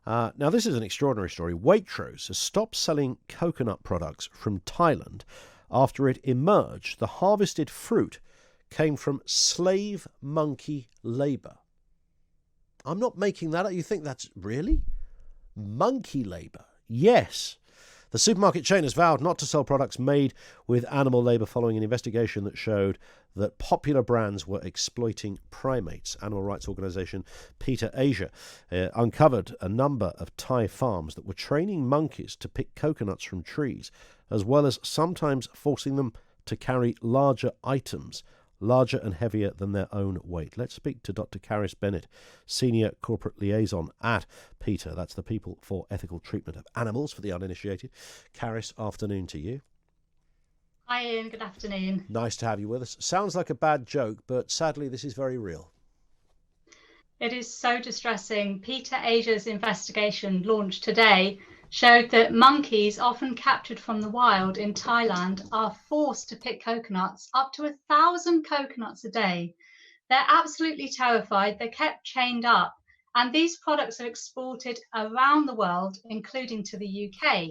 Now, this is an extraordinary story. Waitrose has stopped selling coconut products from Thailand after it emerged the harvested fruit came from slave monkey labour. I'm not making that up. You think that's really? Monkey labour? Yes. The supermarket chain has vowed not to sell products made with animal labour following an investigation that showed that popular brands were exploiting primates. Animal rights organisation PETA Asia uncovered a number of Thai farms that were training monkeys to pick coconuts from trees, as well as sometimes forcing them to carry larger items, larger and heavier than their own weight. Let's speak to Dr. Carys Bennett, Senior Corporate Liaison at PETA. That's the People for Ethical Treatment of Animals for the uninitiated. Carys, afternoon to you. Hi Ian, good afternoon. Nice to have you with us. Sounds like a bad joke, but sadly this is very real. It is so distressing. PETA Asia's investigation launched today showed that monkeys often captured from the wild in Thailand are forced to pick coconuts, up to 1,000 coconuts a day. They're absolutely terrified. They're kept chained up, and these products are exported around the world, including to the UK.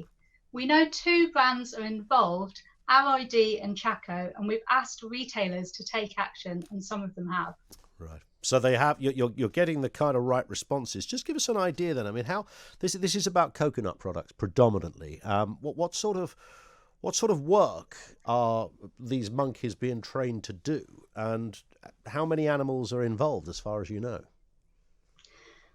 We know 2 brands are involved, RID and Chaco, and we've asked retailers to take action, and some of them have. Right. So they have. You're getting the kind of right responses. Just give us an idea then. I mean, how this is about coconut products predominantly. What sort of work are these monkeys being trained to do, and how many animals are involved, as far as you know?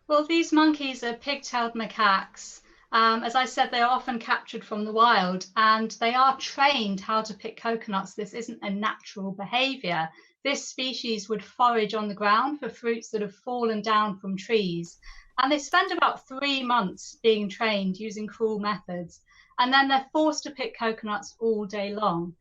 Well, these monkeys are pig-tailed macaques. As I said, they are often captured from the wild, and they are trained how to pick coconuts. This isn't a natural behaviour. This species would forage on the ground for fruits that have fallen down from trees. And they spend about 3 months being trained using cruel methods. And then they're forced to pick coconuts all day long.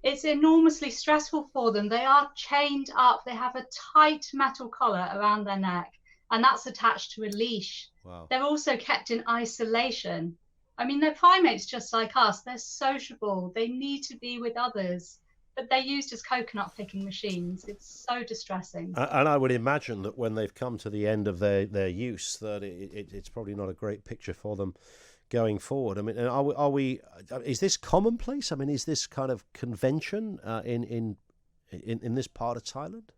It's enormously stressful for them. They are chained up. They have a tight metal collar around their neck, and that's attached to a leash. Wow. They're also kept in isolation. I mean, they're primates just like us. They're sociable. They need to be with others. But they're used as coconut picking machines. It's so distressing. And I would imagine that when they've come to the end of their use, that it's probably not a great picture for them going forward. I mean, are we? Is this commonplace? I mean, is this kind of convention in this part of Thailand?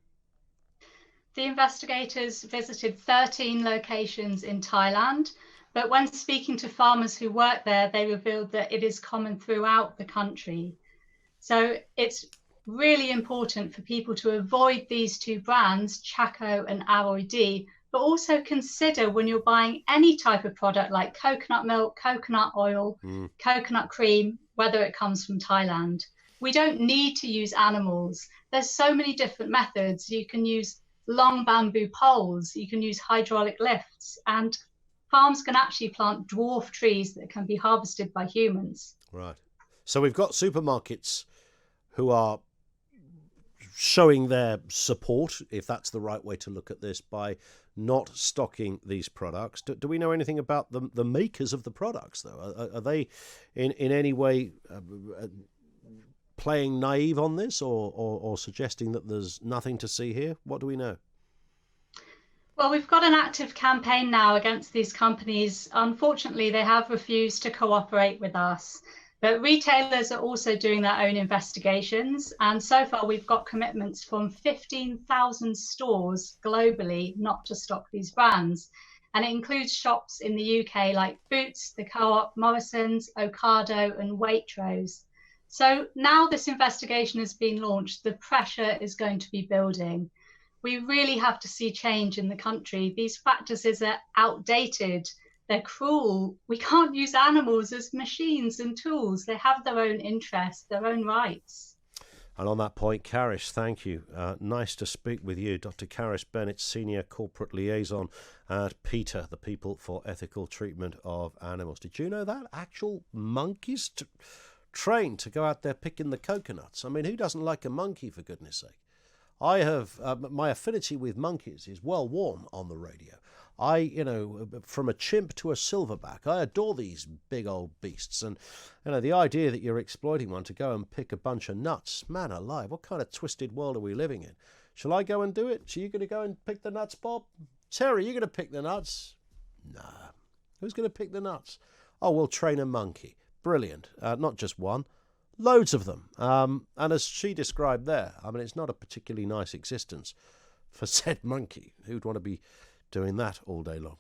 The investigators visited 13 locations in Thailand, but when speaking to farmers who work there, they revealed that it is common throughout the country. So it's really important for people to avoid these 2 brands, Chaco and RID, but also consider when you're buying any type of product like coconut milk, coconut oil, coconut cream, whether it comes from Thailand. We don't need to use animals. There's so many different methods. You can use long bamboo poles, you can use hydraulic lifts, and farms can actually plant dwarf trees that can be harvested by humans. Right. So we've got supermarkets who are showing their support, if that's the right way to look at this, by not stocking these products. Do we know anything about the makers of the products, though? Are they in any way playing naive on this, or suggesting that there's nothing to see here? What do we know? Well, we've got an active campaign now against these companies. Unfortunately, they have refused to cooperate with us. But retailers are also doing their own investigations. And so far, we've got commitments from 15,000 stores globally not to stock these brands. And it includes shops in the UK like Boots, The Co-op, Morrison's, Ocado and Waitrose. So now this investigation has been launched, the pressure is going to be building. We really have to see change in the country. These practices are outdated. They're cruel. We can't use animals as machines and tools. They have their own interests, their own rights. And on that point, Carys, thank you. Nice to speak with you. Dr. Carys Bennett, Senior Corporate Liaison at PETA, the People for Ethical Treatment of Animals. Did you know that? Actual monkeys trained to go out there picking the coconuts. I mean, who doesn't like a monkey, for goodness sake? I have, my affinity with monkeys is well worn on the radio. From a chimp to a silverback, I adore these big old beasts. And, the idea that you're exploiting one to go and pick a bunch of nuts, man alive, what kind of twisted world are we living in? Shall I go and do it? So you going to go and pick the nuts, Bob? Terry, you going to pick the nuts? Nah. Who's going to pick the nuts? Oh, we'll train a monkey. Brilliant. Not just one, loads of them. And as she described there, I mean, it's not a particularly nice existence for said monkey. Who'd want to be doing that all day long?